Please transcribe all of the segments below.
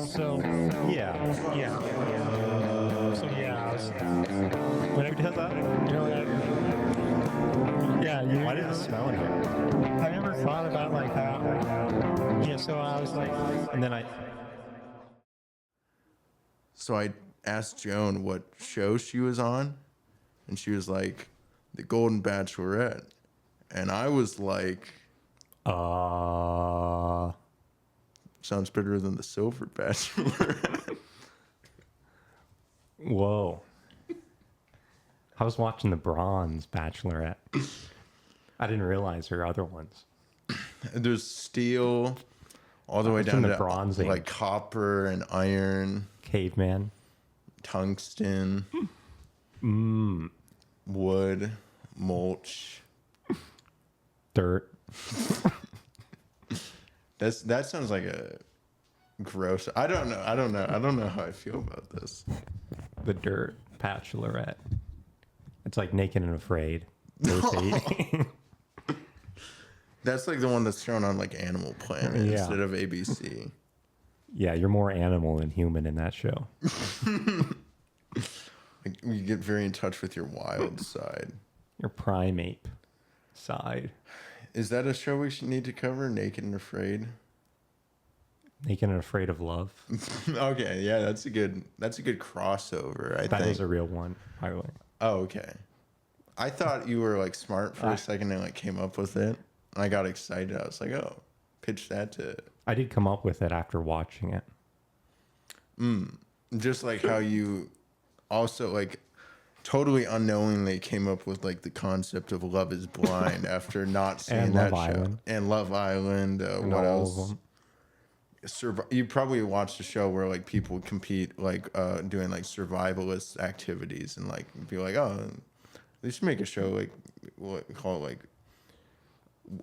So Yeah. yeah. So yeah, I was, whenever Who does that? you know, yeah, Why does it smell in here? I never thought about like how. Yeah, so I was like, And then I. So I asked Joan what show she was on, and she was like, the Golden Bachelorette. And I was like, sounds better than the Silver Bachelorette. Whoa. I was watching the Bronze Bachelorette. I didn't realize there are other ones. There's steel all the way It's down in the to bronzing. like copper and iron, Caveman. tungsten, wood, mulch. Dirt. That sounds like a gross. I don't know how I feel about this. The Dirt Bachelorette. It's like Naked and Afraid. Rotating. That's like the one that's shown on like Animal Planet Yeah. instead of ABC. Yeah, you're more animal than human in that show. Like, you get very in touch with your wild side. Your primate side. Is that a show we should need to cover? Naked and Afraid. Naked and Afraid of Love. Okay, yeah, that's a good crossover. I That think. is a real one, by the way. Oh, okay. I thought you were like smart for a second and like came up with it. And I got excited. I was like, oh, pitch that to. I did come up with it after watching it. Just like how you also like totally unknowingly came up with like the concept of Love is Blind after not seeing And that Love show. Island. And Love Island. And What all else? of them. You probably watched a show where like people compete like doing like survivalist activities and like be like, oh, they should make a show like what call it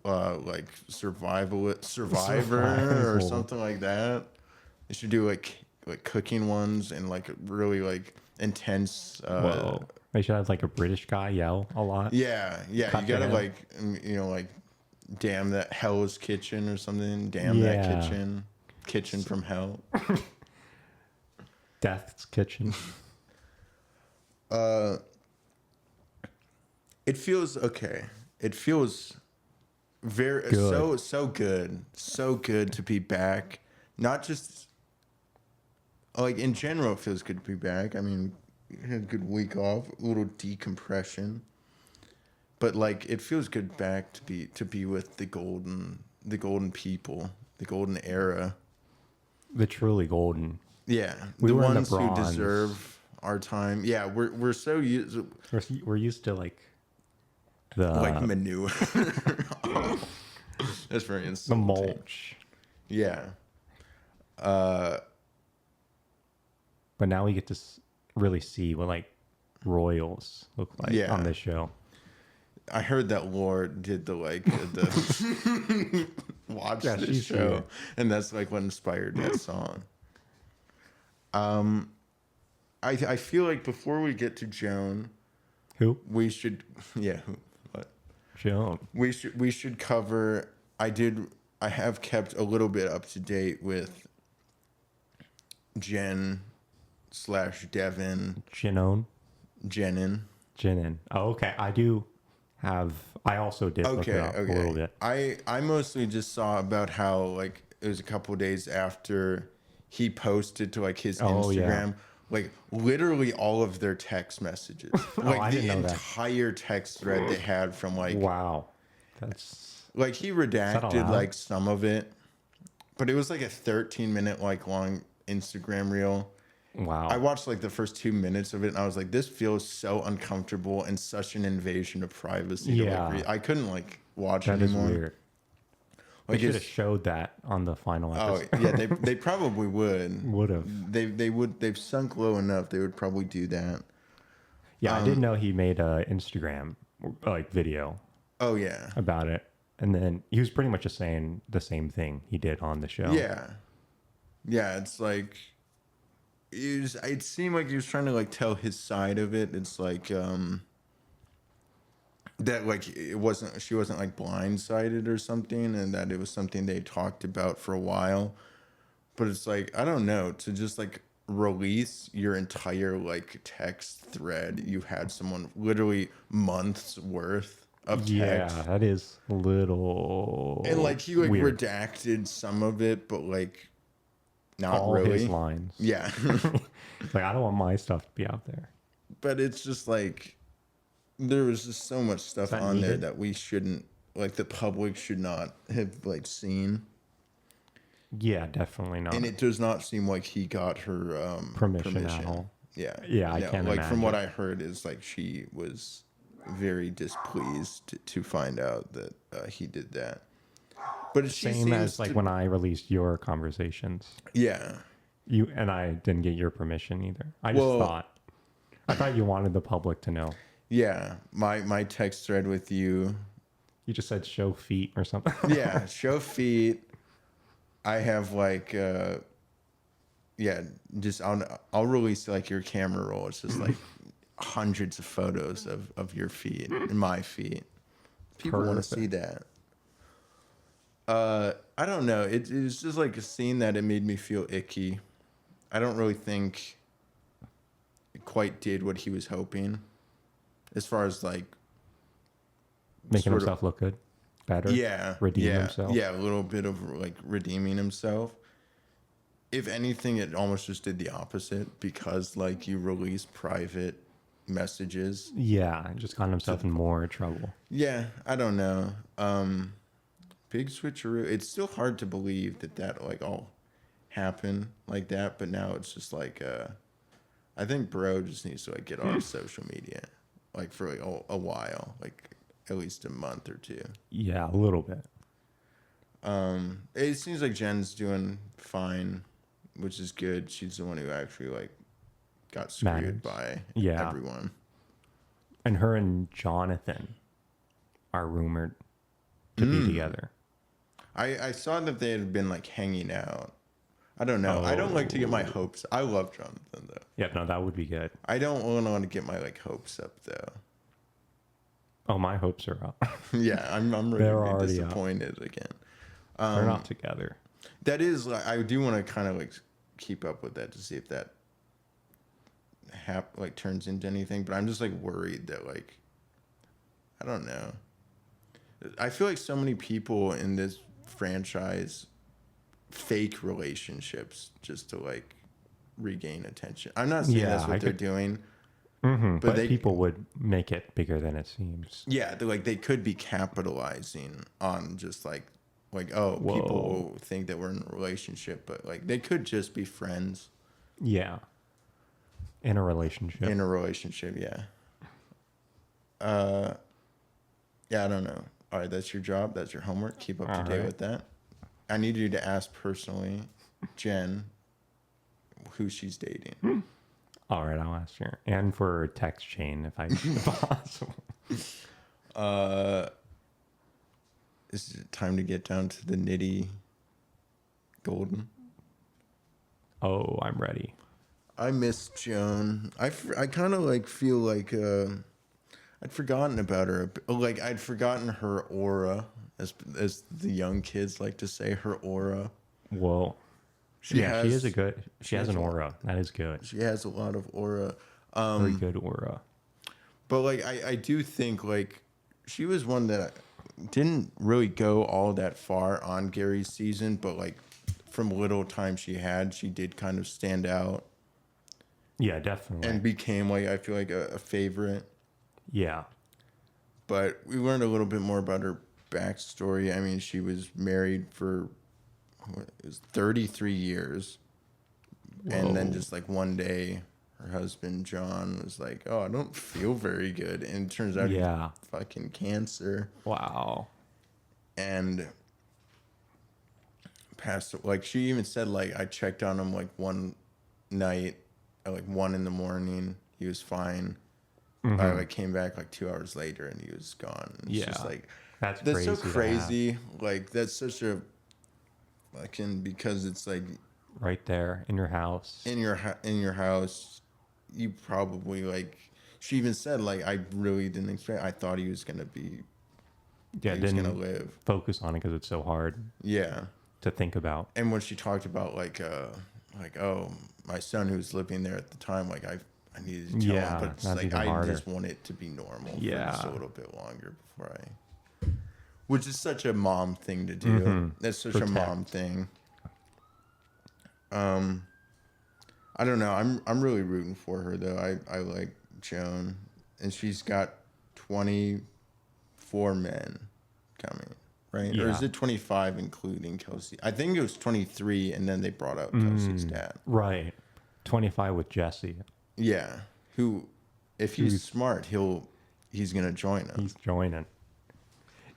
like Survivor or something like that. They should do like cooking ones and like really like intense. Whoa. They should have like a British guy yell a lot. Yeah, Cut you gotta to him. like like damn that Hell's Kitchen or something. Damn that Yeah. kitchen from hell. Death's Kitchen. It feels okay. It feels very Good. so good to be back. Not just like in general, it feels good to be back. I mean, we had a good week off, a little decompression, but like it feels good back to be with the golden people, the golden era. The truly golden. Yeah, We the were in the ones who bronze. deserve our time. Yeah, we're so used. We're used to like the Like manure. That's very the insulting. mulch. Yeah. But now we get to really see what like royals look like Yeah. on this show. I heard that Lord did the watch Yeah, this she's show, here. and that's like what inspired that song. I feel like before we get to Joan, Who? we should what? Joan. We should cover. I have kept a little bit up to date with Jen / Devin Jenon. Jenin. Oh, okay. I also did look it up a little bit. I mostly just saw about how like it was a couple of days after he posted to like his Oh, yeah. Instagram, like literally all of their text messages, like I the didn't know that. entire text thread they had from like Wow. That's like he that redacted allowed? like some of it, but it was like a 13-minute like long Instagram reel. wow. I watched like the first 2 minutes of it and I was like, this feels so uncomfortable and such an invasion of privacy. Yeah. I couldn't like watch That is anymore. weird. They Like should have it's, showed that on the final oh episode. yeah, they probably would. Would have. They've sunk low enough. They would probably do that. Yeah, I didn't know he made a Instagram like video Oh yeah, about it, and then he was pretty much just saying the same thing he did on the show. yeah. It's like it seemed like he was trying to like tell his side of it. It's like that like she wasn't like blindsided or something, and that it was something they talked about for a while. But it's like, I don't know, to just like release your entire like text thread. You had someone literally months worth of Yeah, text. that is a little And like he like weird. redacted some of it, but like not All really. his lines. Yeah. Like, I don't want my stuff to be out there. But it's just like there was just so much stuff that on there needed? that we shouldn't, like, the public should not have like seen. Yeah, definitely not. And it does not seem like he got her Permission at all. Yeah. Yeah, I No, can't like from what imagine. I heard is like she was very displeased to find out that he did that. But she Same as seems like to- when I released your conversations. Yeah. You and I didn't get your permission either. I just Well- I thought you wanted the public to know. Yeah. My text thread with you. You just said show feet or something. Yeah, show feet. I have like yeah, just I'll release like your camera roll. It's just like hundreds of photos of your feet and my feet. People want to see that. I don't know. It was just like a scene that it made me feel icky. I don't really think it quite did what he was hoping, as far as like Making sort of- himself look good. Better. yeah, Redeem yeah, himself. Yeah, a little bit of like redeeming himself. If anything, it almost just did the opposite, because like you release private messages. Yeah, just got himself in more trouble. Yeah, I don't know. Big switcheroo. It's still hard to believe that like all happened like that, but now it's just like I think bro just needs to like get off social media, like for like a while, like at least a month or two. Yeah, a little bit. It seems like Jen's doing fine, which is good. She's the one who actually like got screwed by Yeah. everyone. And her and Jonathan are rumored to be together. I saw that they had been like hanging out. I don't know. I don't like to get my hopes. I love Jonathan though. Yeah, no, that would be good. I don't want to get my like hopes up though. Oh, my hopes are up. Yeah, I'm They're really already up. disappointed again. They're not together. That is, like, I do want to kind of like keep up with that to see if that like turns into anything. But I'm just like worried that like, I don't know. I feel like so many people in this franchise fake relationships just to like regain attention. I'm not saying Yeah, that's what I they're could- doing. But they- people would make it bigger than it seems. Yeah, they could be capitalizing on just like oh, Whoa. people will think that we're in a relationship, but like they could just be friends Yeah. In a relationship. in a relationship. Yeah. Yeah, I don't know. All right, that's your job. That's your homework. Keep up to All date right. with that. I need you to ask personally, Jen, who she's dating. All right, I'll ask her. And for a text chain, if possible. Is it time to get down to the nitty golden? Oh, I'm ready. I miss Joan. I kind of like feel like I'd forgotten about her. Like I'd forgotten her aura, as the young kids like to say, her aura. Whoa. She Yeah, she has- is she has has an a- aura. That is good. She has a lot of aura. Very good aura. But like I do think like she was one that didn't really go all that far on Gary's season, but like from little time she had, she did kind of stand out Yeah, definitely. and became like, I feel like a favorite. yeah. But we learned a little bit more about her backstory. I mean, she was married for it was 33 years. And then Whoa. just like one day, her husband, John, was like, oh, I don't feel very good. And it turns out he Yeah. had fucking cancer. Wow. And passed, like, she even said, like, I checked on him, like, one night at, like, 1 a.m. He was fine. I, like, came back, like, 2 hours later, and he was gone. And it's just, Yeah. like, That's that's crazy. so to have. crazy. Like, that's such a, like, because it's, like, Right there in your house. in your house, you probably, like, she even said, like, I really didn't expect, I thought he was going to be, Yeah, he was going to didn't live. focus on it because it's so hard Yeah. to think about. And when she talked about like oh, my son who's living there at the time, like I needed to tell him, but it's that's like even I harder. just want it to be normal for Yeah. just a little bit longer before which is such a mom thing to do. That's such a mom thing. I don't know. I'm really rooting for her though. I like Joan, and she's got 24 men coming, right? Or is Yeah. it 25 including Kelsey? I think it was 23, and then they brought out Kelsey's dad. Right. 25 with Jesse. Yeah, who, if he's smart, he's gonna join them. He's joining.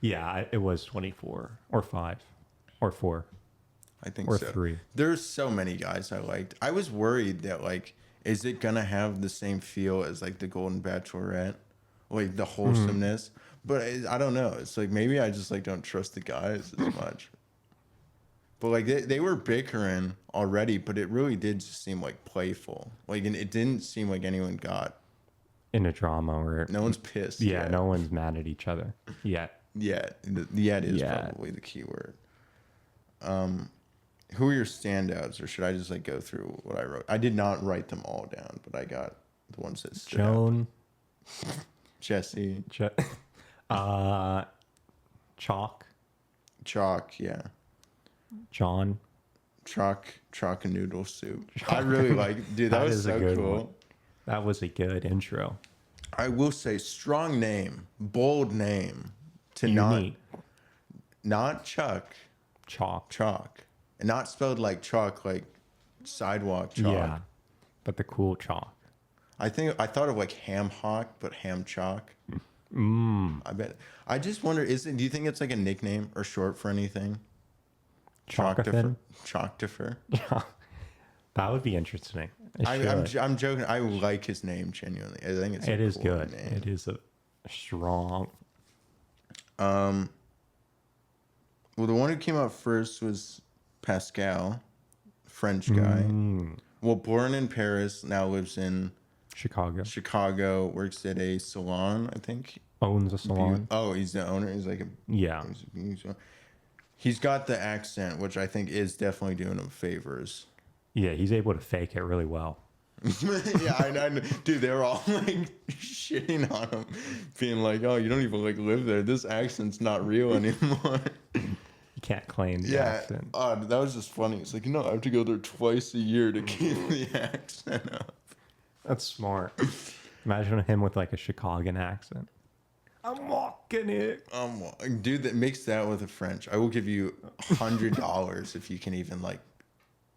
Yeah, it was 24 or 5 or 4. I think or so. 3. There's so many guys I liked. I was worried that like, is it gonna have the same feel as like the Golden Bachelorette, like the wholesomeness? But I don't know. It's like maybe I just like don't trust the guys as much. But like they were bickering already, but it really did just seem like playful. Like, and it didn't seem like anyone got. In a drama where No one's pissed. yeah, yet. no one's mad at each other yet. Yet. Yet is Yet. probably the key word. Who are your standouts, or should I just like go through what I wrote? I did not write them all down, but I got the ones that stood out. Joan, Jesse, Chalk, Chalk, yeah. John. Chalk and noodle soup. I really like, dude, that was is a so good cool. one. That was a good intro. I will say, strong name, bold name, to Unique. not Chuck, Chalk. and not spelled like chalk, like sidewalk chalk. Yeah, but the cool Chalk. I thought of like ham hock, but ham chalk. I bet. I just wonder, do you think it's like a nickname or short for anything? Chalkathin? Chalktifer. That would be interesting. I'm joking. I like his name genuinely. I think it's It a is cool good. name. It is a strong. Well, the one who came out first was Pascal, French guy. Well, born in Paris, now lives in Chicago. Works at a salon, I think. Owns a salon. Oh, he's the owner. He's like Yeah. He's got the accent, which I think is definitely doing him favors. Yeah, he's able to fake it really well. Yeah, I know. Dude, they were all like shitting on him, being like, "Oh, you don't even like live there. This accent's not real anymore." You can't claim the Yeah, accent. that was just funny. It's like, I have to go there twice a year to keep the accent up. That's smart. Imagine him with like a Chicagoan accent. I'm walking it. Dude, that mix that with a French. I will give you $100 if you can even like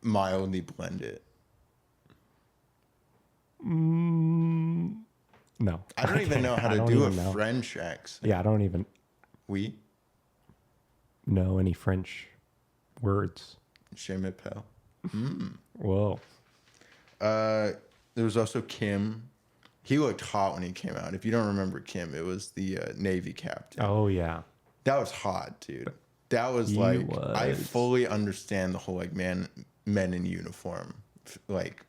mildly blend it. No. I don't even know how to don't do a even know. French accent. Yeah, I don't even Oui, know any French words. je m'appelle. Whoa. There was also Kim. He looked hot when he came out. If you don't remember Kim, it was the Navy captain. Oh, yeah. That was hot, dude. That was He like, I was. fully understand the whole like men in uniform like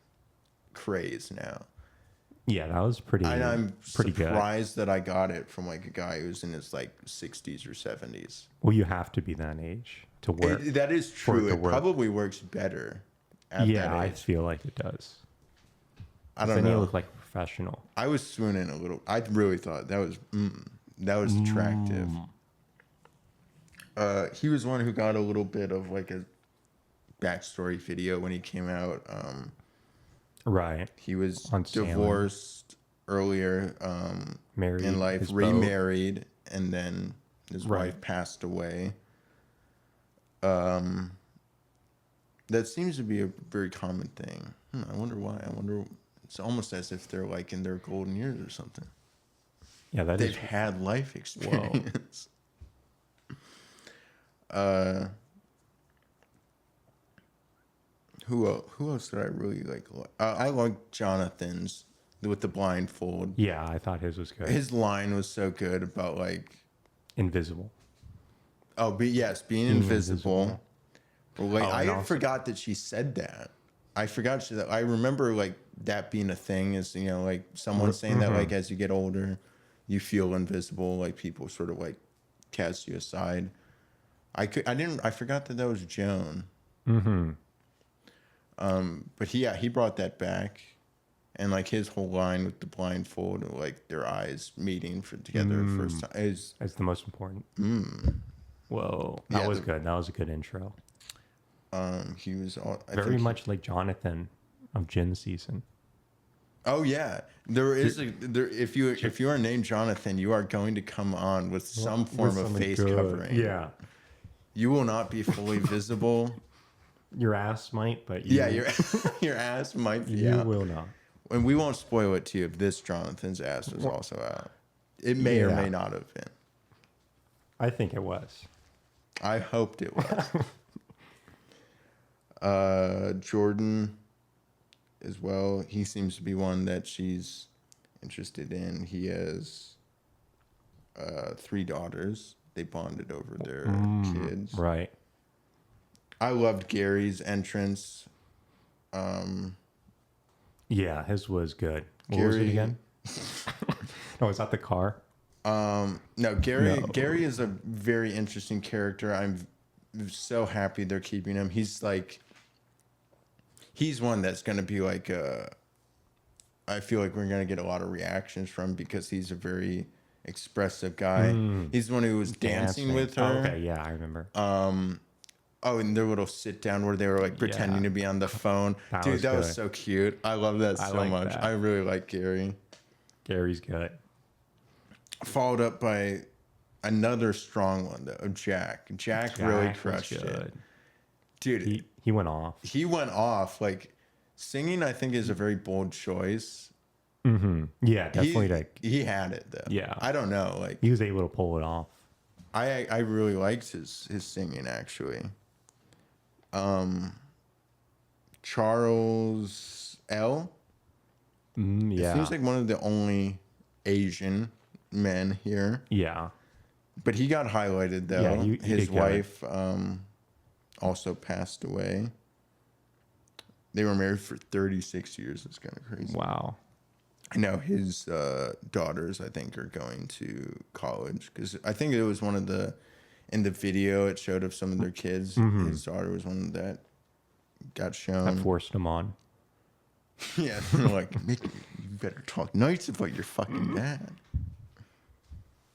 craze now. Yeah, that was pretty And I'm pretty good. surprised that I got it from like a guy who's in his like 60s or 70s. Well, you have to be that age to work. That is true. to It work. probably works better at Yeah, that I age. feel like it does. I don't Then you know. look like a professional. I was swooning a little. I really thought that was attractive. He was one who got a little bit of like a backstory video when he came out. Right. He was On Sailing. divorced earlier Married in life, his boat. remarried, and then his Right. wife passed away. That seems to be a very common thing. I wonder why. I wonder. It's almost as if they're like in their golden years or something. Yeah, that They've is. had life experience. Who else did I really like? I like Jonathan's with the blindfold. Yeah, I thought his was good. His line was so good about like, Invisible. being invisible. Like, Oh, I and also- forgot that she said that. I forgot that. I remember like that being a thing. Is like someone saying that like as you get older, you feel invisible. Like people sort of like cast you aside. I forgot that was Joan. Mm-hmm. But he brought that back, and like his whole line with the blindfold, like their eyes meeting together the first time is That's the most important. Whoa, that Yeah, was good. That was a good intro. he was all, I Very think much like Jonathan of Jin season. oh yeah, there is there if you are named Jonathan, you are going to come on with some form of something face good. covering. Yeah. You will not be fully visible. Your ass might, but you, Yeah, your ass might be you out. will not. And we won't spoil it to you if this Jonathan's ass was also out. It may or Yeah. may not have been. I think it was. I hoped it was. Jordan as well. He seems to be one that she's interested in. He has 3 daughters. They bonded over their kids. Right. I loved Gary's entrance. Yeah, his was good. What was it Gary- again? Oh, is that the car? No, Gary. No. Gary is a very interesting character. I'm so happy they're keeping him. He's one that's going to be like I feel like we're going to get a lot of reactions from because he's a very expressive guy. He's the one who was dancing with her. Oh, okay, yeah, I remember. Oh, and their little sit down where they were like pretending to be on the phone. Dude, that was good. so cute. I love that I so like much. that. I really like Gary. Gary's good. Followed up by another strong one though, of Jack. Jack really was crushed it. good. Dude, He went off. he went off. Like singing, I think is a very bold choice. Yeah, definitely. He had it though. Yeah. I don't know. Like He was able to pull it off. I really liked his singing actually. Charles L. Yeah. It seems like one of the only Asian men here, Yeah. but he got highlighted though. Yeah, he His did good. wife also passed away. They were married for 36 years. It's kind of crazy. Wow. I know his daughters, I think, are going to college because I think it was one of in the video it showed of some of their kids. His daughter was one that got shown. I forced him on. Yeah, they're like, you better talk nice about your fucking dad.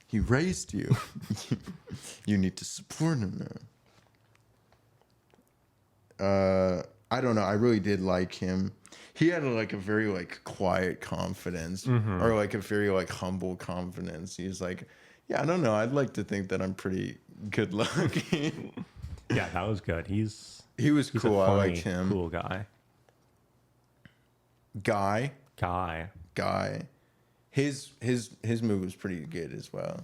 He raised you. You need to support him now. I don't know. I really did like him. He had like a very like quiet confidence or like a very like humble confidence. He's like, yeah, I don't know. I'd like to think that I'm pretty good looking. Yeah, that was good. He was He's cool. a I funny, like him. cool guy. Guy. His move was pretty good as well.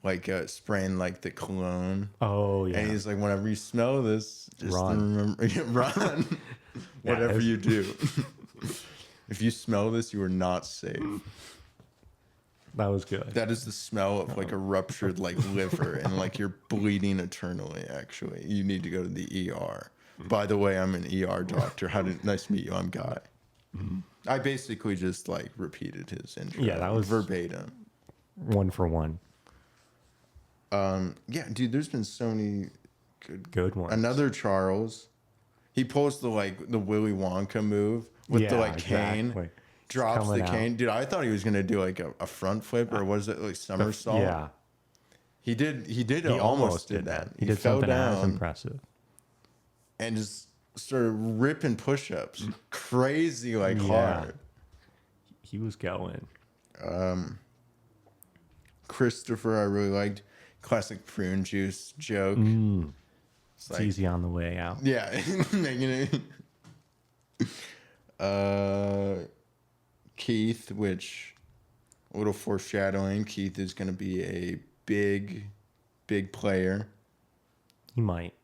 Like spraying like the cologne. Oh yeah. And he's like, whenever you smell this, just Run. remember, run. Whatever his- you do. If you smell this, you are not safe. That was good. That is the smell of like a ruptured like liver and like you're bleeding eternally. Actually, you need to go to the ER. By the way, I'm an ER doctor. Nice to meet you. I'm Guy. I basically just like repeated his intro. Yeah, that was- verbatim. 1 for 1. Yeah, dude. There's been so many Good ones. Another Charles. He pulls the Willy Wonka move with the Yeah, cane. exactly. Drops the Coming cane. out. Dude, I thought he was gonna do like a front flip or was it like somersault? Yeah. He did He almost did that. He did fell something as down impressive. and just started ripping push-ups. Crazy Yeah. hard. He was going. Christopher, I really liked. Classic prune juice joke. It's It's easy on the way out. Yeah. Making it. Keith, which a little foreshadowing, Keith is going to be a big player. He might.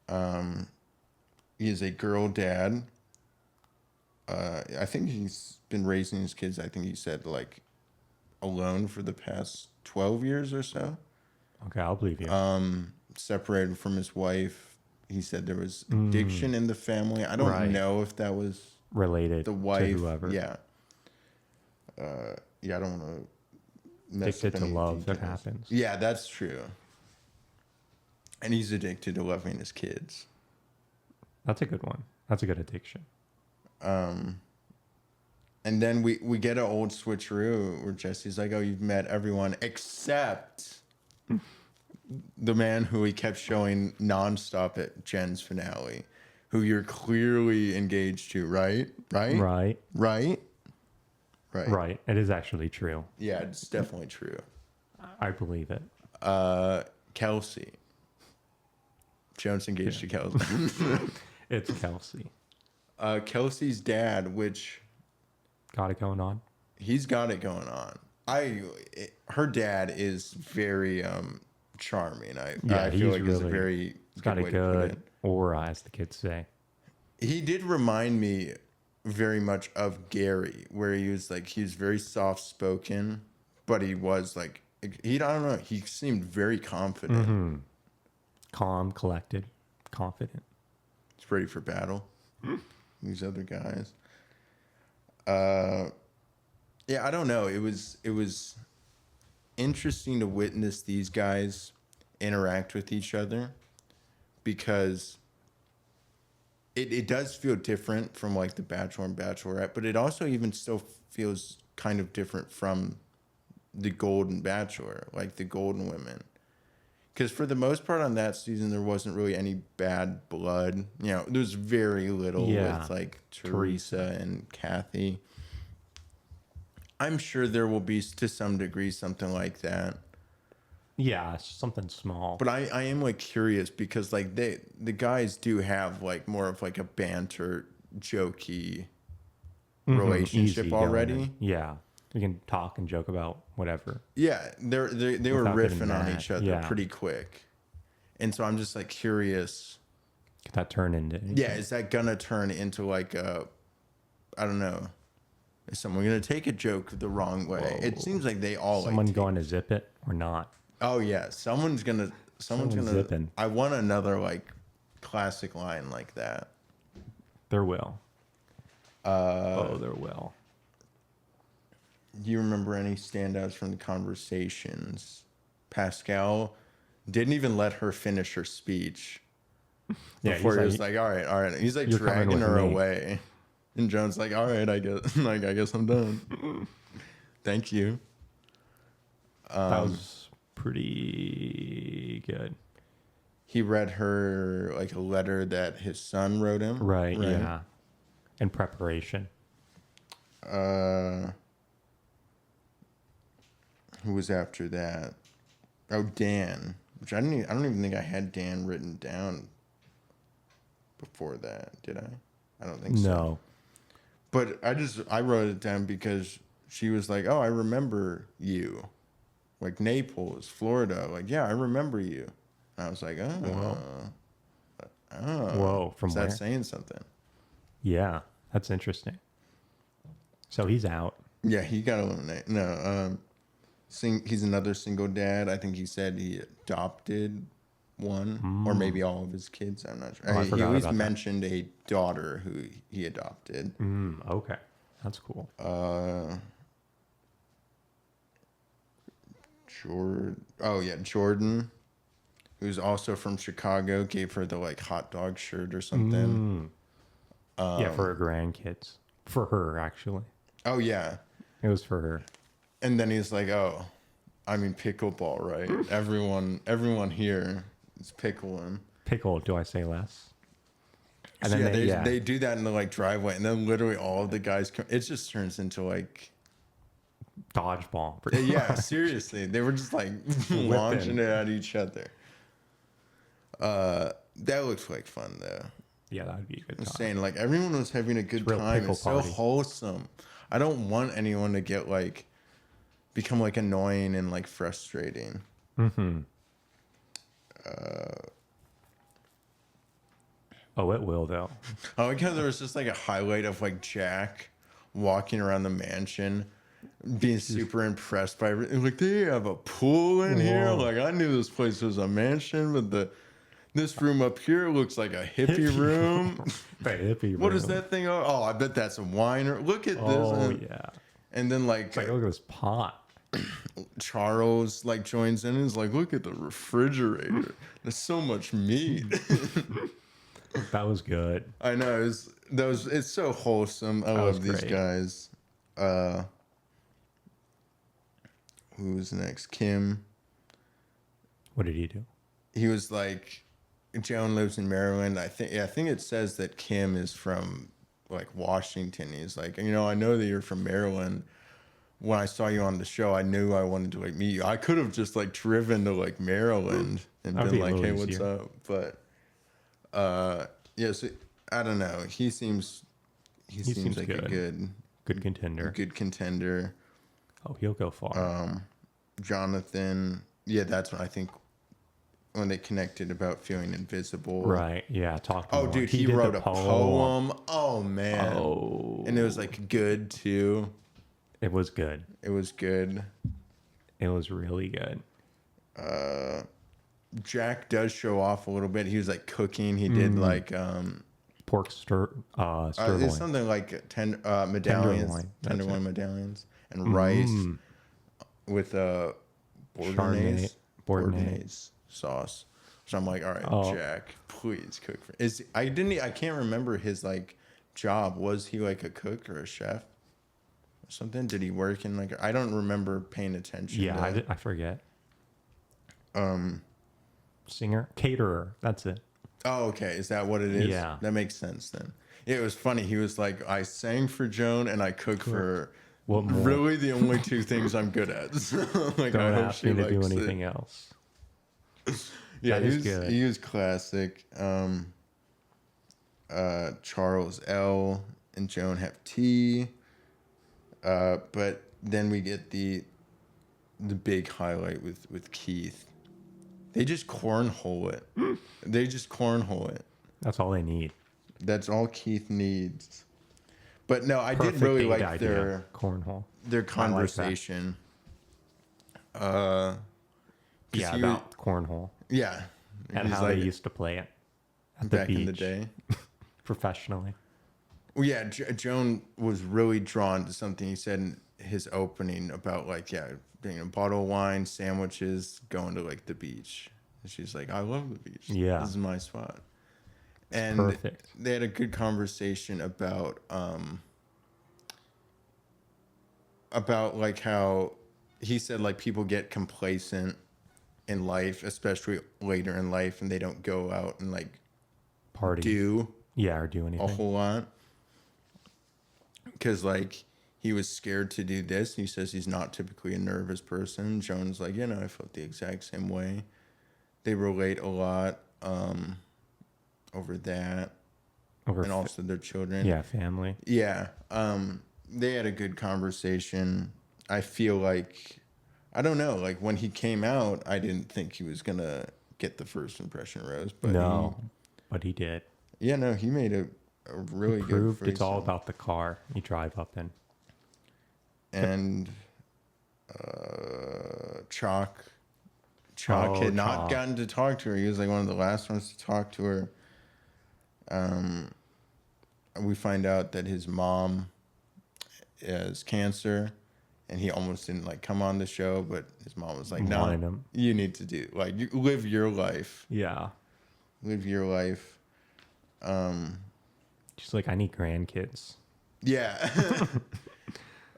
He is a girl dad. I think he's been raising his kids, I think he said, like, alone for the past 12 years or so. Okay, I'll believe you. Separated from his wife. He said there was addiction in the family. I don't Right. know if that was Related the wife. to whoever. Yeah. Yeah, I don't want to mess Addicted up to any love. That details. happens. Yeah, that's true. And he's addicted to loving his kids. That's a good one. That's a good addiction. And then we get an old switcheroo where Jesse's like, oh, you've met everyone except the man who he kept showing nonstop at Jen's finale, who you're clearly engaged to, right? Right? Right. Right? Right. Right. It is actually true. Yeah, it's definitely true. I believe it. Kelsey. Joan's engaged to Kelsey. It's Kelsey. Kelsey's dad, which Got it going on. he's got it going on. Her dad is very charming. I feel like he's a very He's got a way to put good it. aura, as the kids say. He did remind me very much of Gary, where he was very soft spoken, but he was like I don't know, he seemed very confident. Mm-hmm. Calm, collected, confident. He's ready for battle. These other guys. Yeah, I don't know. It was interesting to witness these guys interact with each other, because it does feel different from like the Bachelor and Bachelorette, but it also even still feels kind of different from the Golden Bachelor, like the Golden Women. Because for the most part on that season, there wasn't really any bad blood. You know, there's very little with like Teresa and Kathy. I'm sure there will be to some degree something like that. Yeah, something small. But I am like curious, because like the guys do have like more of like a banter, jokey relationship Easy already. going. Yeah. We can talk and joke about whatever. Yeah, they were Without getting riffing on mad. each other Yeah. pretty quick. And so I'm just like curious. Could that turn into anything? Yeah, is that gonna turn into like a, I don't know, is someone gonna take a joke the wrong way? Whoa. It seems like they all Someone like going to zip it or not? oh yeah, someone's gonna zipping. I want another like classic line like that. There will. There will. Do you remember any standouts from the conversations? Pascal didn't even let her finish her speech Yeah, before he's he was like, like, all right. He's like "You're coming dragging with her me." away. And Joan's like, all right, I guess I guess I'm done. Thank you. That was pretty good. He read her like a letter that his son wrote him. Right, yeah. In preparation. Who was after that? Oh, Dan. Which I don't even think I had Dan written down before that. Did I? I don't think so. No. But I wrote it down because she was like, "Oh, I remember you." Like Naples, Florida. Like, yeah, I remember you. And I was like, "Oh. Whoa, from is where? that saying something?" Yeah, that's interesting. So he's out. Yeah, he got eliminated. No, he's another single dad. I think he said he adopted one or maybe all of his kids. I'm not sure. Oh, I he forgot at least about that. mentioned a daughter who he adopted. Okay. That's cool. Jordan, who's also from Chicago, gave her the like hot dog shirt or something. Yeah, for her grandkids. For her, actually. Oh yeah. It was for her. And then he's like, "Oh, I mean Pickle-Ball, right? everyone here is pickling." Pickle, do I say less? And So then they do that in the like driveway, and then literally all of the guys come. It just turns into like, dodgeball. yeah, seriously, they were just like launching it at each other. That looks like fun though. Yeah, that would be a good I'm time. saying like everyone was having a good real time. pickle It's so party. wholesome. I don't want anyone to get like become like annoying and like frustrating. Oh, it will, though. I like how there was just like a highlight of like Jack walking around the mansion, being super impressed by everything. Like, they have a pool in here. Whoa. Like, I knew this place was a mansion, but this room up here looks like a hippie room. The hippie What is room. that thing? Oh, I bet that's a wine. Look at this. Oh, And, yeah. and then like, It's like, look at this pot. Charles like joins in and is like, look at the refrigerator. There's so much meat. That was good. I know. It's so wholesome. I love these great. guys. Who's next? Kim. What did he do? He was like, Joan lives in Maryland. I think it says that Kim is from like Washington. He's like, I know that you're from Maryland. When I saw you on the show, I knew I wanted to like meet you. I could have just like driven to like Maryland and That'd been be a like, hey, little what's easier. up? But yes, I don't know. He seems seems like good. a Good contender. good contender. Oh, he'll go far. Jonathan, yeah, that's when I think when they connected about feeling invisible. Right. Yeah. Talking. Oh, more. dude, he did wrote the a poem. Oh man. Oh. And it was like good too. It was good. It was good. It was really good. Jack does show off a little bit. He was like cooking. He did like Pork sirloin. it's something like medallions, Tenderloin, that's tenderloin medallions, and rice with Chardonnay. Bordelaise sauce. So I'm like, all right, Oh. Jack, please cook for. I can't remember his like job. Was he like a cook or a chef or something? Did he work in like? I don't remember paying attention. Yeah, to I forget. Singer, caterer. That's it. Oh, okay. Is that what it is? Yeah. That makes sense then. Yeah, it was funny. He was like, I sang for Joan and I cooked for her. What more? Really, the only two things I'm good at. So, like, I Don't hope ask she me to do likes it. anything else. Yeah, That is good. he was classic. Charles L and Joan have T. But then we get the big highlight with Keith. They just cornhole it. That's all they need. That's all Keith needs. But no, I Perfect did really date like idea. Cornhole. their conversation. Yeah, he about cornhole Yeah. and He's how like, they used to play it at the back beach in the day. professionally. Well, yeah, Joan was really drawn to something he said in his opening about like, being a bottle of wine, sandwiches, going to like the beach. And she's like, I love the beach. Yeah. This is my spot. And perfect. they had a good conversation about like how he said like people get complacent in life, especially later in life, and they don't go out and like Party. do Or do anything. a whole lot. Because like he was scared to do this. He says he's not typically a nervous person. Joan's like, I felt the exact same way. They relate a lot over that. Over And also their children. yeah, family. Yeah. They had a good conversation. I feel like, I don't know, like when he came out, I didn't think he was going to get the first impression rose. But No, but he did. he made a really good Proved first it's all one. about the car you drive up in. And Chalk had not Chalk. gotten to talk to her. He was like one of the last ones to talk to her. We find out that his mom has cancer, and he almost didn't like come on the show, but his mom was like, Wanted "No, him. you need to do like you live your life, Yeah. live your life." She's like, I need grandkids. Yeah.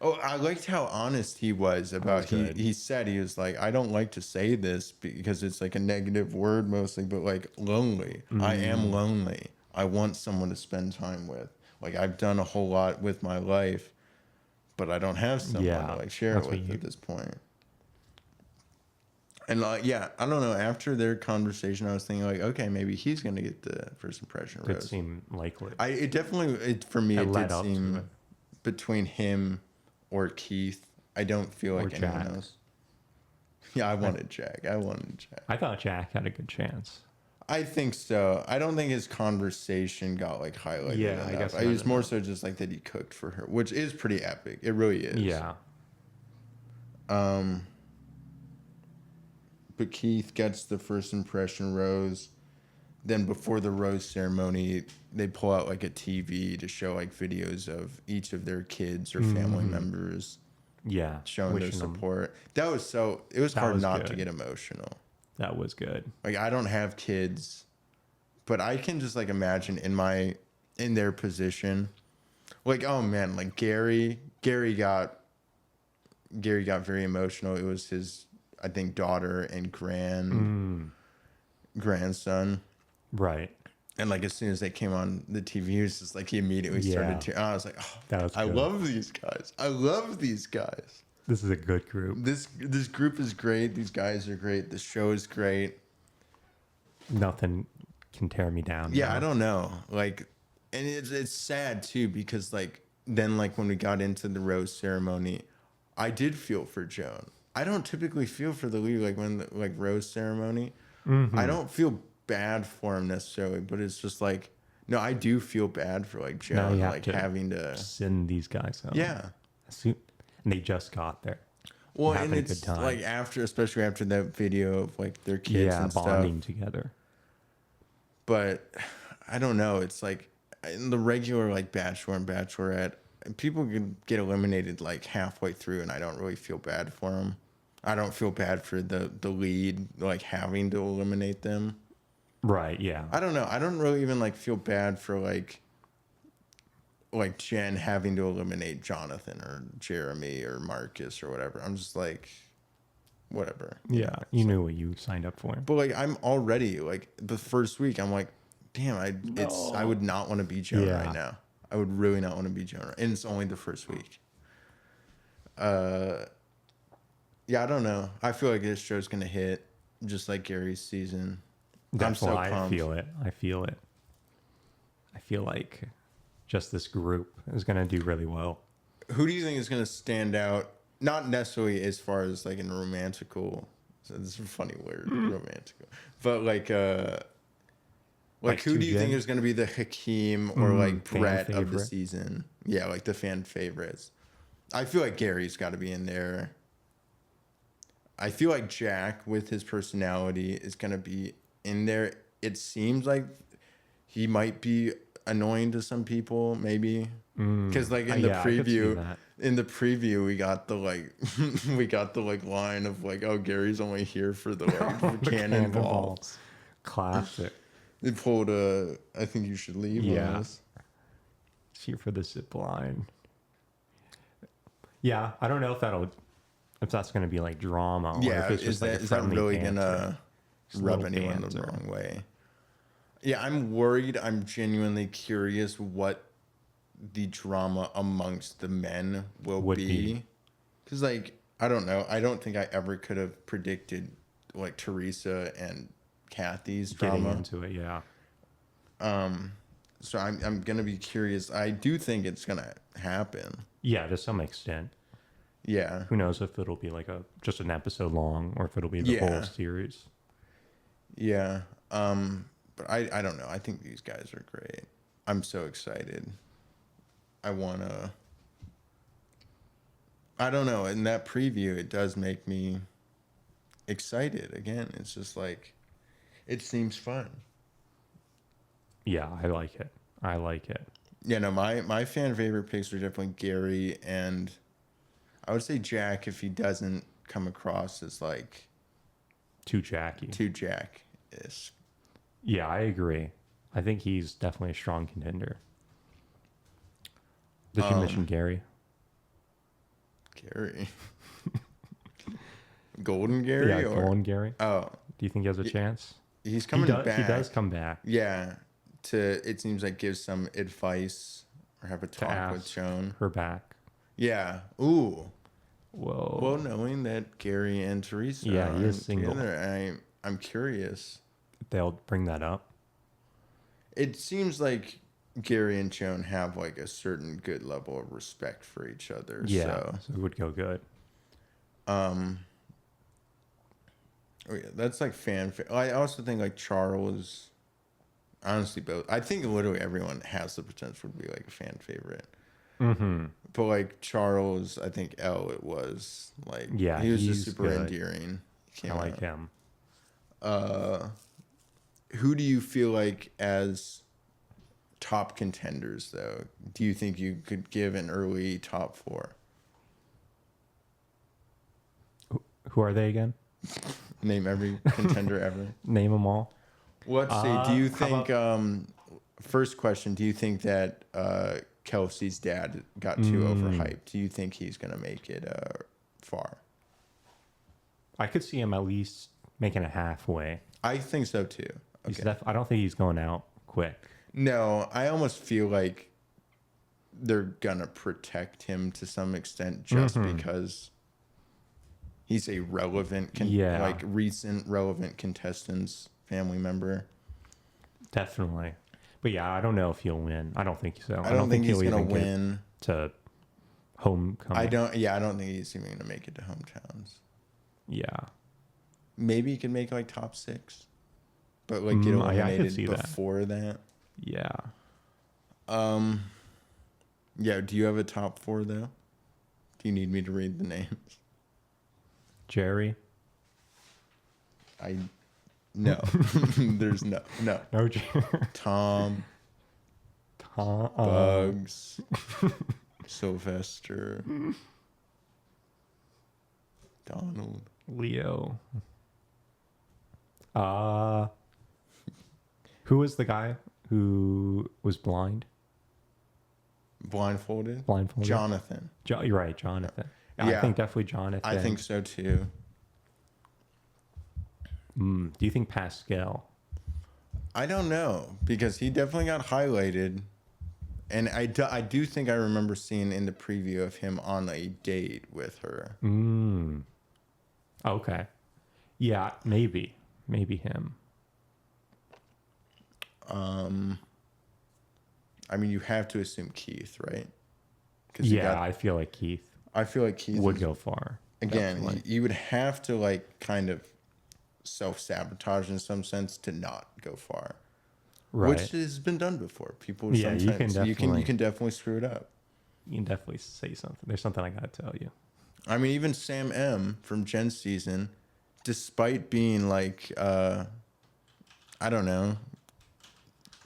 Oh, I liked how honest he was about good. he said he was like, I don't like to say this because it's like a negative word mostly, but like lonely. I am lonely. I want someone to spend time with. Like I've done a whole lot with my life, but I don't have someone to like share it that's with what you- at this point. And I don't know. After their conversation, I was thinking like, okay, maybe he's gonna get the first impression Did rose. seem likely. For me, it led did up to seem it. between him or Keith. I don't feel like anyone Jack. else. Yeah, I wanted Jack. I thought Jack had a good chance. I think so. I don't think his conversation got like highlighted. Yeah, I enough. guess I not was more so just like that he cooked for her, which is pretty epic. It really is. Yeah. But Keith gets the first impression rose. Then before the rose ceremony, they pull out like a TV to show like videos of each of their kids or family members Yeah. showing their wishing 'em- support. It was That hard was not to good. get emotional. That was good. Like, I don't have kids, but I can just like imagine in their position. Like, oh man, like Gary got very emotional. It was his, I think, daughter and grandson. Right. And like as soon as they came on the TV, he was just like he immediately started to. I was like, oh, That was I good. love these guys. I love these guys. This is a good group. This group is great. These guys are great. The show is great. Nothing can tear me down. Yeah, now. I don't know. Like, and it's sad too because like then like when we got into the rose ceremony, I did feel for Joan. I don't typically feel for the lead like when the like rose ceremony. I don't feel bad for him necessarily, but it's just like no, I do feel bad for like Now Joan you have like to having to. send these guys home. Yeah. And they just got there. Well, Having and a good it's time. like especially after that video of like their kids Yeah, and bonding stuff. together. But I don't know. It's like in the regular like Bachelor and Bachelorette, people can get eliminated like halfway through, and I don't really feel bad for them. I don't feel bad for the lead like having to eliminate them. Right, yeah. I don't know. I don't really even like feel bad for like Jen having to eliminate Jonathan or Jeremy or Marcus or whatever. I'm just like, whatever. Yeah, you knew what you signed up for. But like I'm already like the first week I'm like, damn, I would not want to be Joan Yeah. right now. I would really not want to be Joan. And it's only the first week. Yeah, I don't know. I feel like this show's gonna hit just like Gary's season. That's I'm so why I pumped. feel it. I feel it. I feel like just this group is going to do really well. Who do you think is gonna stand out? Not necessarily as far as like in romantical. So this is a funny word, romantical. But like Like who do you think Jen? is gonna be the Hakeem or like fan Brett of the favorite. season? Yeah, like the fan favorites. I feel like Gary's got to be in there. I feel like Jack, with his personality, is going to be in there. It seems like he might be annoying to some people, maybe. Because like in the Yeah, I could see preview, that. we got the like line of like, oh, Gary's only here for the like The cannonball. cannonballs. Classic. They pulled a I think you should leave on Yeah. us. Cheer for the zip line. Yeah, I don't know if that's going to be like drama or Yeah, if it's is just like a that friendly really banter. gonna Just rub little anyone the banter. wrong way? Yeah, I'm worried. I'm genuinely curious what the drama amongst the men will Would be. be. Because, like, I don't know. I don't think I ever could have predicted, like, Teresa and Kathy's Getting drama. into it, yeah. So I'm going to be curious. I do think it's going to happen. Yeah, to some extent. Yeah. Who knows if it'll be like just an episode long or if it'll be the Yeah. whole series. Yeah. But I don't know. I think these guys are great. I'm so excited. I don't know. In that preview, it does make me excited again. It's just like, it seems fun. Yeah, I like it. I like it. Yeah, no, my fan favorite picks are definitely Gary and I would say Jack if he doesn't come across as like Too Jackie. too Jack-ish. Yeah, I agree. I think he's definitely a strong contender. Did you mention Gary? Gary. Golden Gary? Yeah, or? Golden Gary. Oh, Do you think he has a chance? he's coming back. He does come back. Yeah, it seems like give some advice or have a To talk with ask Joan. her back. Yeah. Ooh. Whoa. Well, knowing that Gary and Teresa Yeah, he are is single. together, I'm curious. They'll bring that up. It seems like Gary and Joan have like a certain good level of respect for each other. Yeah, So, so it would go good. oh yeah, that's like I also think like Charles, honestly, both. I think literally everyone has the potential to be like a fan favorite. Mm-hmm. But like Charles, I think it was like Yeah, he was he's just super good. endearing. He I came like out. him. Who do you feel like as top contenders though? Do you think you could give an early top 4? Who are they again? Name every contender ever. Name them all. Let's see. Do you how think? First question. Do you think that Kelsey's dad got too overhyped? Do you think he's gonna make it far? I could see him at least making it halfway. I think so too. Okay. I don't think he's going out quick. No, I almost feel like they're gonna protect him to some extent just because he's a relevant, like recent relevant contestant's family member. Definitely. But yeah, I don't know if he'll win. I don't think so. I don't think he's he'll gonna even get win. to homecoming. I don't think he's even gonna make it to hometowns. Yeah. Maybe he can make like top 6, but like get eliminated before that. Yeah. Yeah. Do you have a top 4 though? Do you need me to read the names? Jerry. No. There's no. No Jerry. Tom. Bugs. Sylvester. Donald. Leo. Who was the guy who was blind? Blindfolded? Jonathan. You're right, Jonathan. Yeah. I think definitely Jonathan. I think so too. Do you think Pascal? I don't know because he definitely got highlighted. And I do think I remember seeing in the preview of him on a date with her. Okay. Yeah, maybe him. I mean, you have to assume Keith, right? Yeah, I feel like Keith. I feel like Keith would go far. Again, you would have to like kind of self-sabotage in some sense to not go far. Right. Which has been done before. People sometimes you can definitely screw it up. You can definitely say something. There's something I gotta tell you. I mean, even Sam M from Jen's season, despite being like I don't know,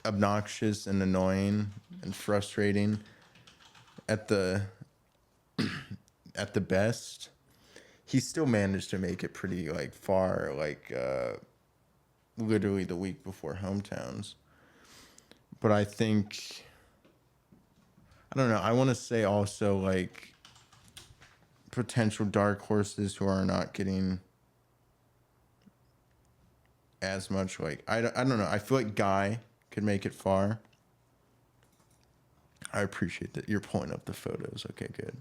obnoxious and annoying and frustrating at the best, he still managed to make it pretty like far, like literally the week before hometowns. But I think, I don't know, I want to say also like potential dark horses who are not getting as much, like I don't know, I feel like Guy could make it far. I appreciate that you're pulling up the photos. Okay, good.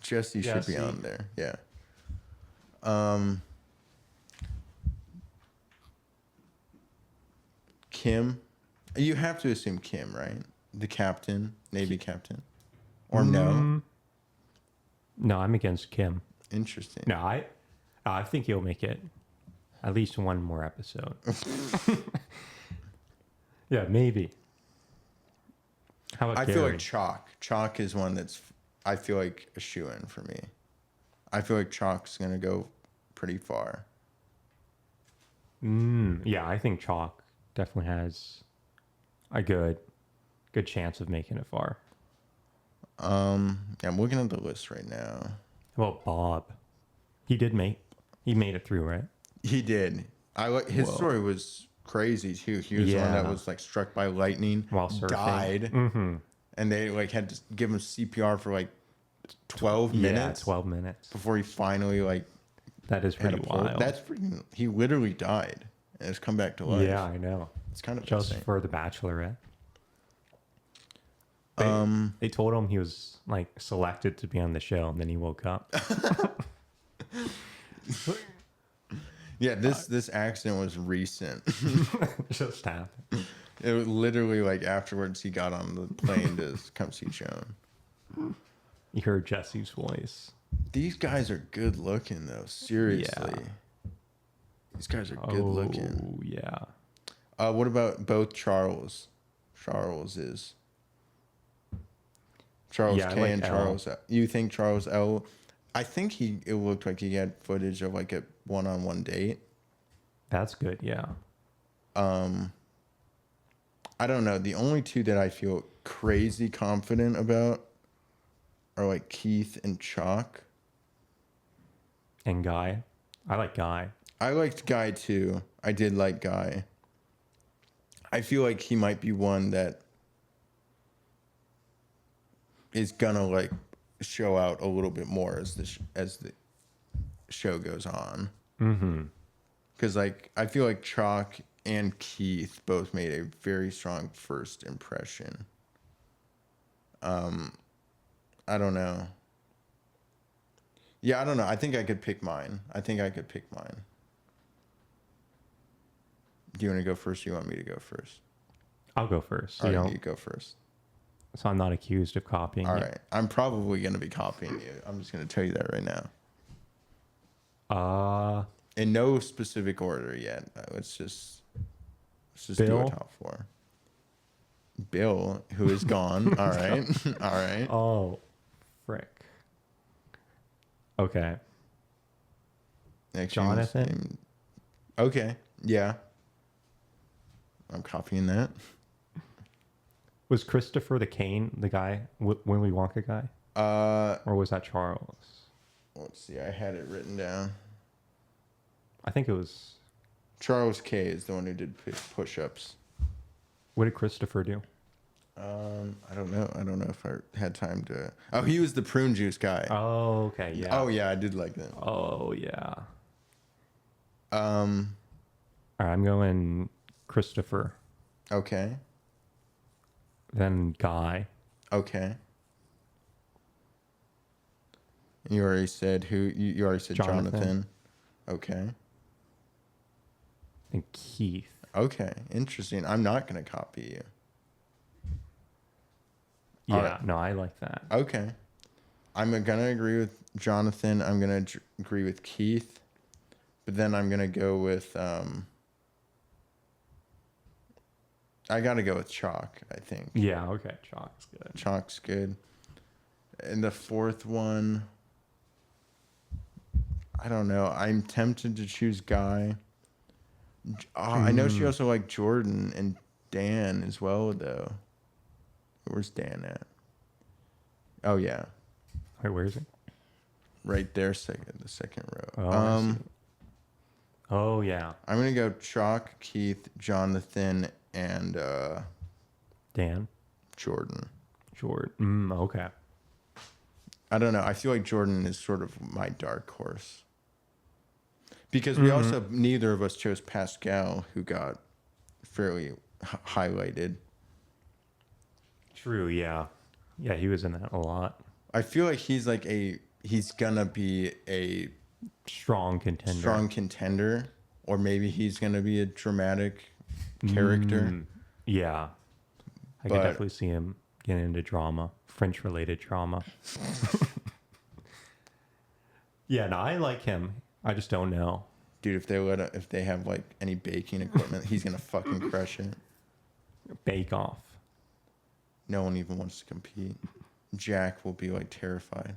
Jesse should be on there. Yeah. Kim, you have to assume Kim, right? The captain, Navy captain, or no? No, I'm against Kim. Interesting. No, I think he'll make it at least one more episode. Yeah, maybe. How about Gary? Feel like Chalk. Chalk is one that's, I feel like, a shoo-in for me. I feel like Chalk's going to go pretty far. Yeah, I think Chalk definitely has a good chance of making it far. I'm looking at the list right now. How about Bob? He made it through, right? He did. His story was crazy too. He was the one that was like struck by lightning while surfing, died, and they like had to give him CPR for like 12 minutes. 12 minutes before he finally like. That is pretty wild. That's pretty. He literally died and has come back to life. Yeah, I know. It's kind of just insane. For the Bachelorette. They told him he was like selected to be on the show, and then he woke up. Yeah, this accident was recent. Just happened. It was literally like afterwards he got on the plane to come see Joan. You heard Jesse's voice. These guys are good looking though. Seriously. Yeah. These guys are good looking. Oh, yeah. What about both Charles? Charles K and Charles L. You think Charles L? I think it looked like he had footage of like a one-on-one date. That's good, yeah. I don't know. The only two that I feel crazy confident about are like Keith and Chalk. And Guy. I like Guy. I liked Guy too. I did like Guy. I feel like he might be one that is gonna like show out a little bit more as the show goes on. Mm-hmm. Because like I feel like Chalk and Keith both made a very strong first impression. I don't know. Yeah, I don't know. I think I could pick mine. Do you want to go first? Or you want me to go first? I'll go first. All right, you go first. So I'm not accused of copying All you. right. I'm probably going to be copying you. I'm just going to tell you that right now. In no specific order yet. Let's just do Bill? a top four. Bill, who is gone. All right. All right. Oh, frick. Okay. Next Jonathan? name. Okay. Yeah. I'm copying that. Was Christopher the Kane the guy, Willy Wonka guy? Or was that Charles? Let's see. I had it written down. I think it was... Charles K is the one who did push-ups. What did Christopher do? I don't know. I don't know if I had time to... Oh, he was the prune juice guy. Oh, okay, yeah. Oh, yeah. I did like that. Oh, yeah. Um. All right, I'm going Christopher, Okay. then Guy. Okay. You already said who? You already said Jonathan. Okay. And Keith. Okay. Interesting. I'm not going to copy you. Yeah, All right. no, I like that. Okay. I'm going to agree with Jonathan. I'm going to agree with Keith. But then I'm going to go with... I got to go with Chalk, I think. Yeah, okay, Chalk's good. Chalk's good. And the fourth one... I don't know. I'm tempted to choose Guy. I know she also liked Jordan and Dan as well, though. Where's Dan at? Oh, yeah. Wait, where is he? Right there, the second row. I see. Oh, yeah. I'm going to go Chalk, Keith, Jonathan, and Dan? Jordan. Jordan. Okay. I don't know. I feel like Jordan is sort of my dark horse. Because we also, neither of us chose Pascal, who got fairly highlighted. True, yeah. Yeah, he was in that a lot. I feel like he's going to be a Strong contender. Or maybe he's going to be a dramatic character. Yeah. I could definitely see him getting into drama, French-related drama. Yeah, no, I like him. I just don't know. Dude, if they have like any baking equipment, he's going to fucking crush it. Bake Off. No one even wants to compete. Jack will be like terrified.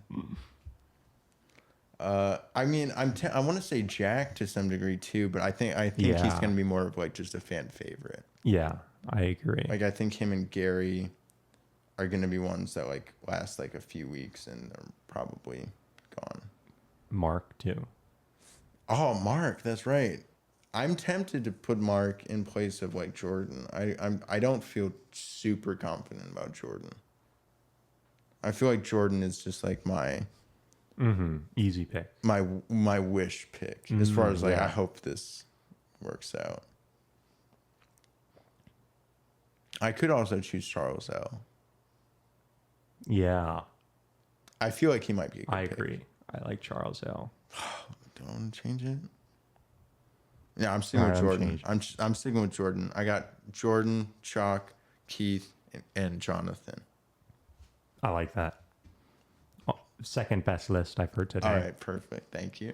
I mean, I want to say Jack to some degree too, but I think he's going to be more of like just a fan favorite. Yeah, I agree. Like I think him and Gary are going to be ones that like last like a few weeks and are probably gone. Mark too. Oh, Mark, that's right. I'm tempted to put Mark in place of like Jordan. I don't feel super confident about Jordan. I feel like Jordan is just like my easy pick. My wish pick as far as like yeah. I hope this works out. I could also choose Charles L. Yeah, I feel like he might be a good I pick. agree. I like Charles L. Don't change it. Yeah, I'm sticking with Jordan. I'm sticking with Jordan. I got Jordan, Chalk, Keith, and Jonathan. I like that. Oh, second best list I've heard today. All right, perfect. Thank you.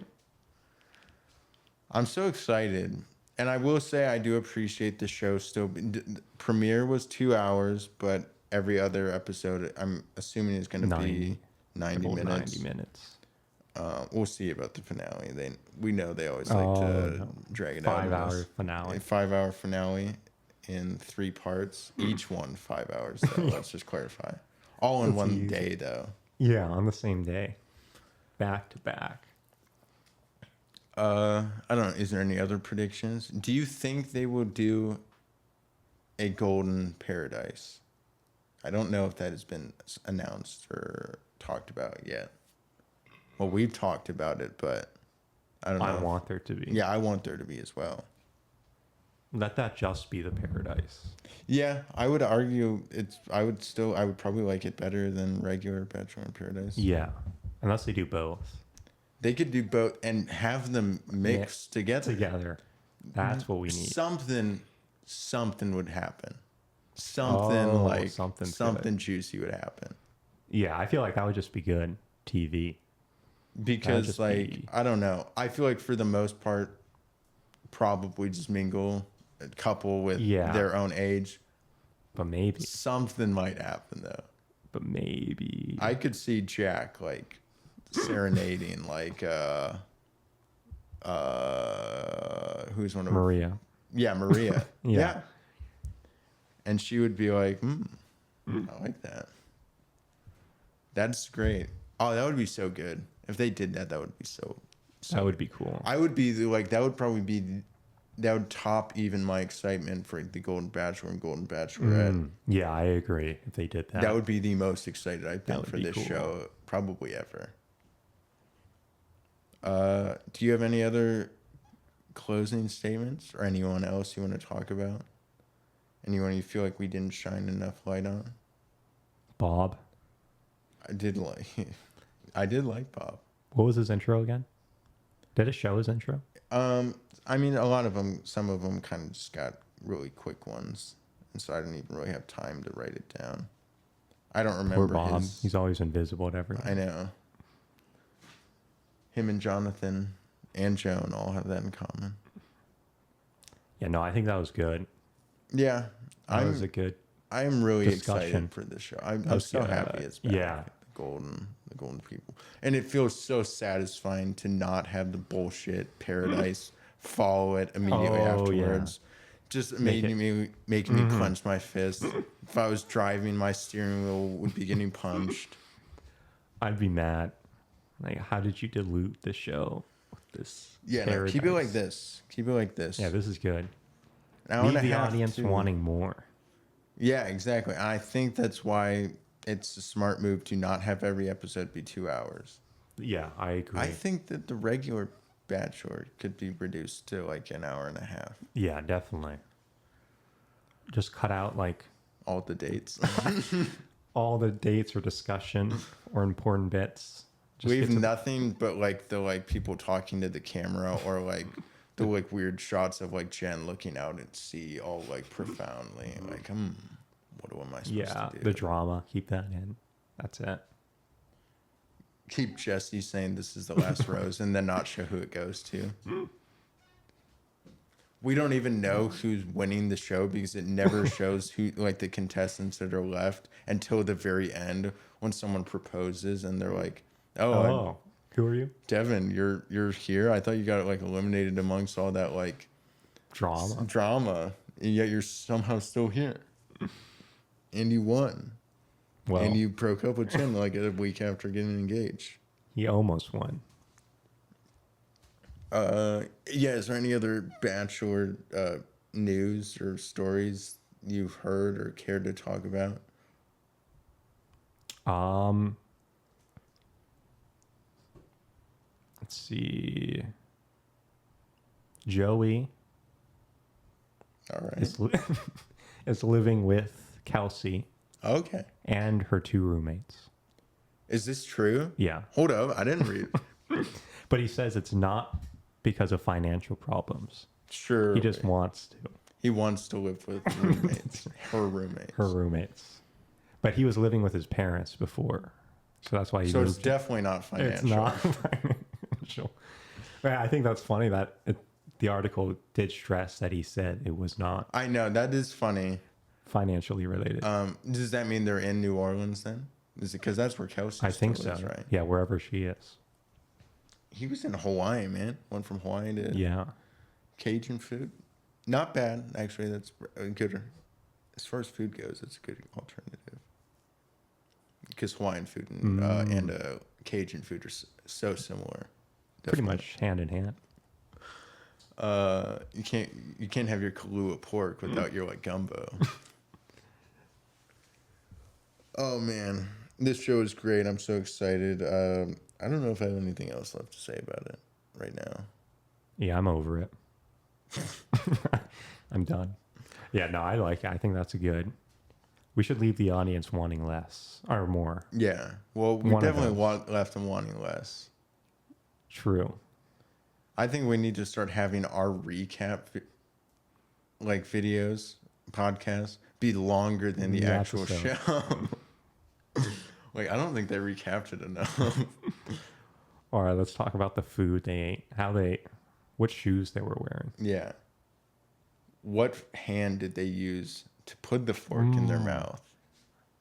I'm so excited. And I will say I do appreciate the show still. Premiere was 2 hours, but every other episode, I'm assuming is going to be 90 minutes. 90 minutes. We'll see about the finale. We know they always like to drag it out. 5-hour finale. A 5-hour finale in 3 parts. Each one 5 hours, though. Let's just clarify. All in one easy. day, though. Yeah, on the same day. Back to back. I don't know. Is there any other predictions? Do you think they will do a Golden Paradise? I don't know if that has been announced or talked about yet. Well, we've talked about it, but I don't know. I want there to be. Yeah, I want there to be as well. Let that just be the paradise. Yeah, I would argue I would probably like it better than regular Bachelor in Paradise. Yeah. Unless they do both. They could do both and have them mixed together. Together. That's what we need. Something would happen. Something something juicy would happen. Yeah, I feel like that would just be good TV. Because I don't know. I feel like for the most part, probably just mingle a couple with their own age. But maybe. Something might happen though. But maybe. I could see Jack like serenading like who's one of Maria. Yeah, Maria. Yeah. Yeah. And she would be like, I like that. That's great. Oh, that would be so good. If they did that, that would be so That would be cool. I would be like, that would probably be, that would top even my excitement for the Golden Bachelor and Golden Bachelorette. Yeah, I agree. If they did that. That would be the most excited I've been would for be this cool. show, probably ever. Do you have any other closing statements or anyone else you want to talk about? Anyone you feel like we didn't shine enough light on? Bob. I did like Bob. What was his intro again? Did it show his intro? I mean, a lot of them, some of them kind of just got really quick ones. And so I didn't even really have time to write it down. I don't remember Poor Bob. his. He's always invisible at everything. I know. Him and Jonathan and Joan all have that in common. Yeah, no, I think that was good. Yeah. That was a good. I am really discussion. excited for this show. I'm so happy it's back. Yeah. The golden people. And it feels so satisfying to not have the bullshit paradise follow it immediately afterwards. Just making me clench my fist. If I was driving, my steering wheel would be getting punched. I'd be mad. Like, how did you dilute the show with this? Yeah, no, keep it like this. Keep it like this. Yeah, this is good. Leave Leave the audience wanting more. Yeah, exactly. I think that's why it's a smart move to not have every episode be 2 hours. Yeah, I agree. I think that the regular Bachelor could be reduced to like an hour and a half. Yeah, definitely. Just cut out like All the dates. all the dates or discussion or important bits. Just Leave get to- nothing but like the like people talking to the camera or like the like weird shots of like Jen looking out at sea all like profoundly like what am I supposed to do? the drama. Keep that in. That's it. Keep Jesse saying this is the last rose and then not show who it goes to. We don't even know who's winning the show because it never shows who like the contestants that are left until the very end when someone proposes and they're like, Oh, who are you? Devin, you're here. I thought you got like eliminated amongst all that like Drama. and yet you're somehow still here. And you won. Well, And you broke up with Jen like a week after getting engaged. he almost won. Yeah, is there any other Bachelor news or stories you've heard or cared to talk about? Let's see. Joey All right. is living with Kelsey Okay. and her 2 roommates. Is this true? Yeah. Hold up. I didn't read. But he says it's not because of financial problems. Sure. He just wants to. He wants to live with roommates. Her roommates. Her roommates. But he was living with his parents before. So that's why he So it's moved. definitely not financial. It's not financial. But I think that's funny that the article did stress that he said it was not I know. That is funny. financially related. Does that mean they're in New Orleans then? Is it because that's where Kelsey I think still so. is, right? Yeah, wherever she is. He was in Hawaii, man. Went from Hawaii to Yeah. Cajun food. Not bad, actually. That's good. As far as food goes, it's a good alternative. Because Hawaiian food and Cajun food are so similar. Pretty Definitely. much hand in hand. You can't have your Kahlua pork without your like gumbo. Oh man, this show is great. I'm so excited. I don't know if I have anything else left to say about it right now. Yeah, I'm over it. I'm done. Yeah, no, I like it. I think that's good. We should leave the audience wanting less or more. Yeah. Well, we One of definitely those. left them wanting less. True. I think we need to start having our recap like videos, podcasts be longer than the actual episode. show. Like, I don't think they recapped it enough. All right, let's talk about the food they ate, what shoes they were wearing. Yeah. What hand did they use to put the fork in their mouth?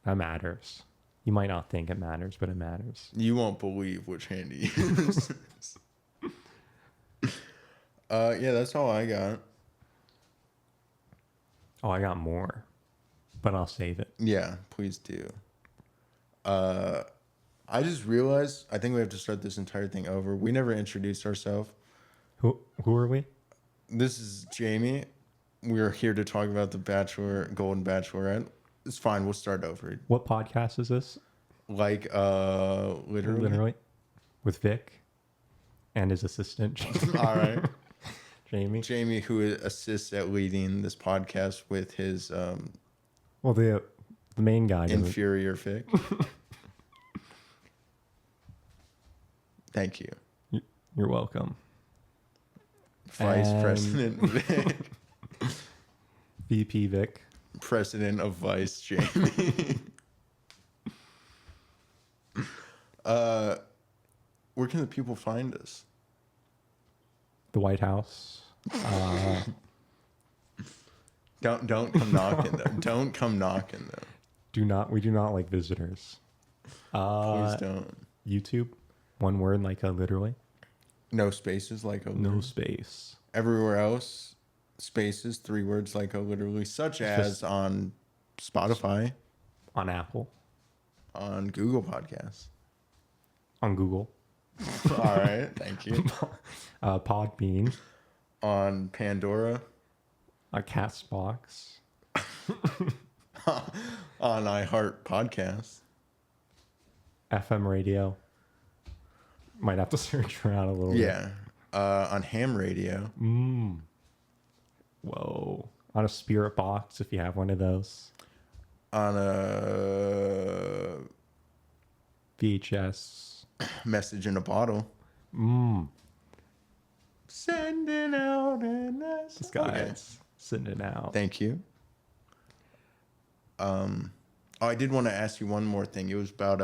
That matters. You might not think it matters, but it matters. You won't believe which hand he used. Yeah, that's all I got. Oh, I got more, but I'll save it. Yeah, please do. I just realized I think we have to start this entire thing over. We never introduced ourselves. Who are we? This is Jamie. We're here to talk about the Golden Bachelorette. It's fine. We'll start over. What podcast is this? Like, literally. With Vic and his assistant, Jamie. All right. Jamie. Who assists at leading this podcast with his Well, the main guy. inferior Vic. Thank you. You're welcome. Vice And- President Vic. VP Vic. President of Vice Jamie. Where can the people find us? The White House. Don't come knocking them. Don't come knocking them. We do not like visitors. Please don't. YouTube. One word, like literally. No spaces like a No space. Everywhere else, spaces, 3 words like a literally, such as on Spotify, On Apple. on Google Podcasts. On Google. All right, thank you. Podbean. On Pandora, Castbox. on iHeart Podcasts. FM radio. Might have to search her out a little bit. Yeah. On Ham Radio. Whoa. On a Spirit Box, if you have one of those. On a VHS. Message in a Bottle. Sending out a message. This guy's sitting it out. Thank you. Oh, I did want to ask you one more thing. It was about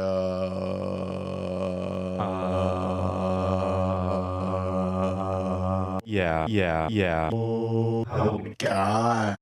Yeah. Oh God.